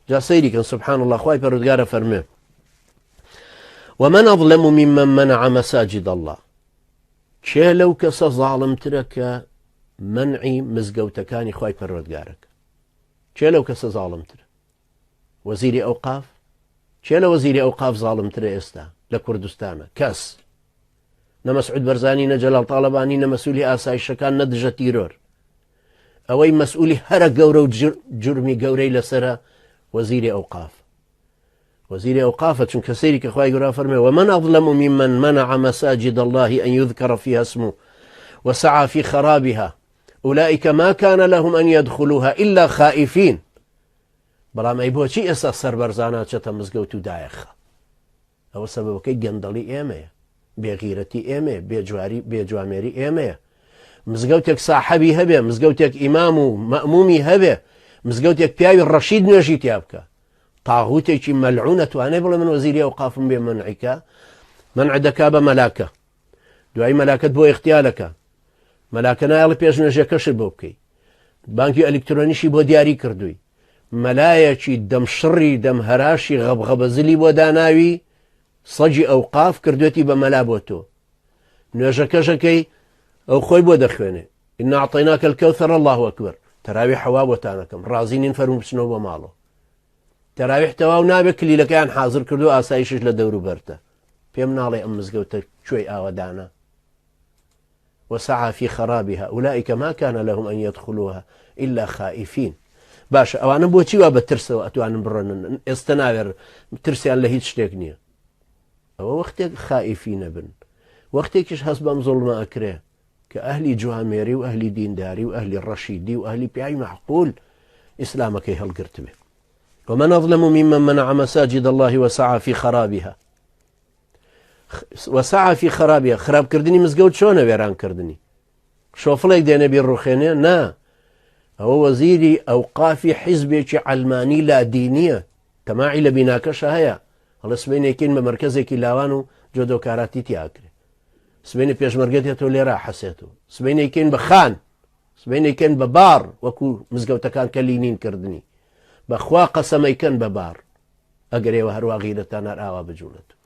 جا سيري كان سبحان الله خواي پروردگار فرمي ومن أظلم ممن منع مساجد الله چه لو كس ظالم ترك منعي مزقوتكاني خواي پروردگارك چه لو كس ظالم تر وزيري أوقاف چه لو وزيري أوقاف ظالم تر استا لكردستان كس نمسعود برزاني نجلال طالباني نمسؤولي آسايش كان ندج تيرور أوي مسؤولي هر قورو جرمي قوري لسرا وزيري أوقاف وزيري أوقاف چون كسيري كخواي قرا فرمي ومن أظلم ممن منع مساجد الله أن يذكر فيها اسمه وسعى في خرابها أولئك ما كان لهم أن يدخلوها إلا خائفين بلام أي بوچي إسا سربرزانا چتا مزقوتو دايخا أو سبب كي قندلي إيمي بغيرتي إيمي بجواميري إيمي مزقوتك صاحبي هبه مزقوتك إمامو مأمومي هبه مزقوتك بياوي الرشيد نجي تيابك طاغوتك ملعونة وأنا بلا من وزيري أوقاف بمنعك منع دكابة ملاكة دعي ملاكة بو اختيالك ملاكنا يالي بيش نجي كشر بوكي بانكي إلكترونيشي بو دياري كردوي ملايكي دم شري دم هراشي غبغب زلي بو داناوي صجي أوقاف كردوتي بملابوتو نجي كشكي أو خوي بو دخويني إن أعطيناك الكوثر الله أكبر تراوي حوابوتانكم رازين فرمو بسنو بمالو تراويح تواو نابك اللي لكان حاضر كردو آسايشش لدورو برتا بيمنالي أم مزقوتا شوي آودانا وسعى في خرابها أولئك ما كان لهم أن يدخلوها إلا خائفين باشا أو أنا بوتي وابا ترسو أتوانا برنا استناور ترسي أن لهيت شتيكنيا أو وقتك خائفين بن وقتك حسب ظلم أكره كأهلي جواميري وأهلي دينداري وأهلي الرشيدي وأهلي بيعي معقول إسلامك هالقرتبه ومن أظلم ممن منع مساجد الله وسعى في خرابها خراب كردني مزقوت شونه ويران كردني شوفلك دي نبي الرخيني نا هو وزيري أوقافي حزبي علماني لا دينية تماعي لبناكش هيا الله سبيني كين بمركزي كلاوانو جودو كاراتي تياكري سبيني بيش مرقتي تولي راح حسيتو سبيني كين بخان سبيني كين ببار وكو مزقوت كان كلينين كردني بخوا قسمي كان ببار أقري وهروا غيرتان رآوا بجولته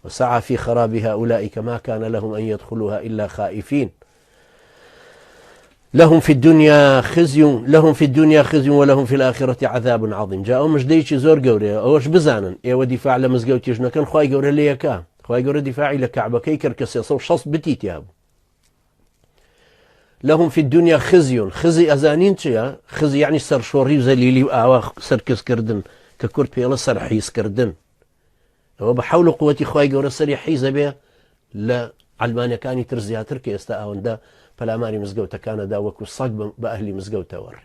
وسعى في خرابها أولئك ما كان لهم أن يدخلوها إلا خائفين لهم في الدنيا خزي ولهم في الآخرة عذاب عظيم جاءوا مجديش زور قوري أوش بزانا إيوا دفاع لمزقوت يجنا كان خواي قوري ليكا خواي قوري دفاعي لكعبة كيكر كسيصو شص بتيت يابو لهم في الدنيا خزي أزانين تيا خزي يعني سرشوري وزليلي وآوا سركز كردن ككرد بيلا سرحيس كردن هو بحول قوتي خواي قوري سري حيزة بيه لعلمانيا كاني ترزيها تركي استاءون دا فالاماني مزقوتا كان دا وكو صق بأهلي مزقوتا ور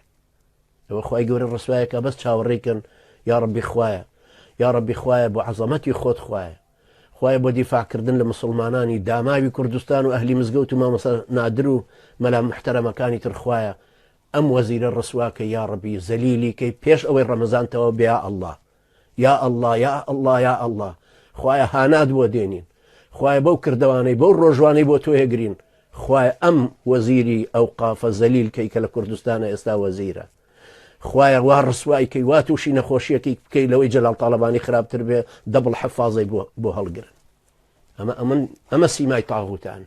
هو خواي قوري الرسوايا كبس شاوريكن يا ربي خوايا بعظمتي خود خوايا بو دفاع كردن لمسلماناني داماوي كردستان واهلي مزقوت ما نادرو ملا محترمه كاني ترخوايا ام وزير الرسواك يا ربي زليلي كي بيش اوي رمضان تو يا الله يا الله يا الله يا الله خوايا هاناد بو دينين خوايا بو كردواني بو روجواني بو تو هجرين خوايا ام وزيري اوقاف زليل كي كلا كردستان استا وزيره خوايا وارسواي كي واتوشي نخوشيه كي لو جلال طالباني خراب تربيه دبل حفاظي بو هالقرن اما سيماي طاغوتان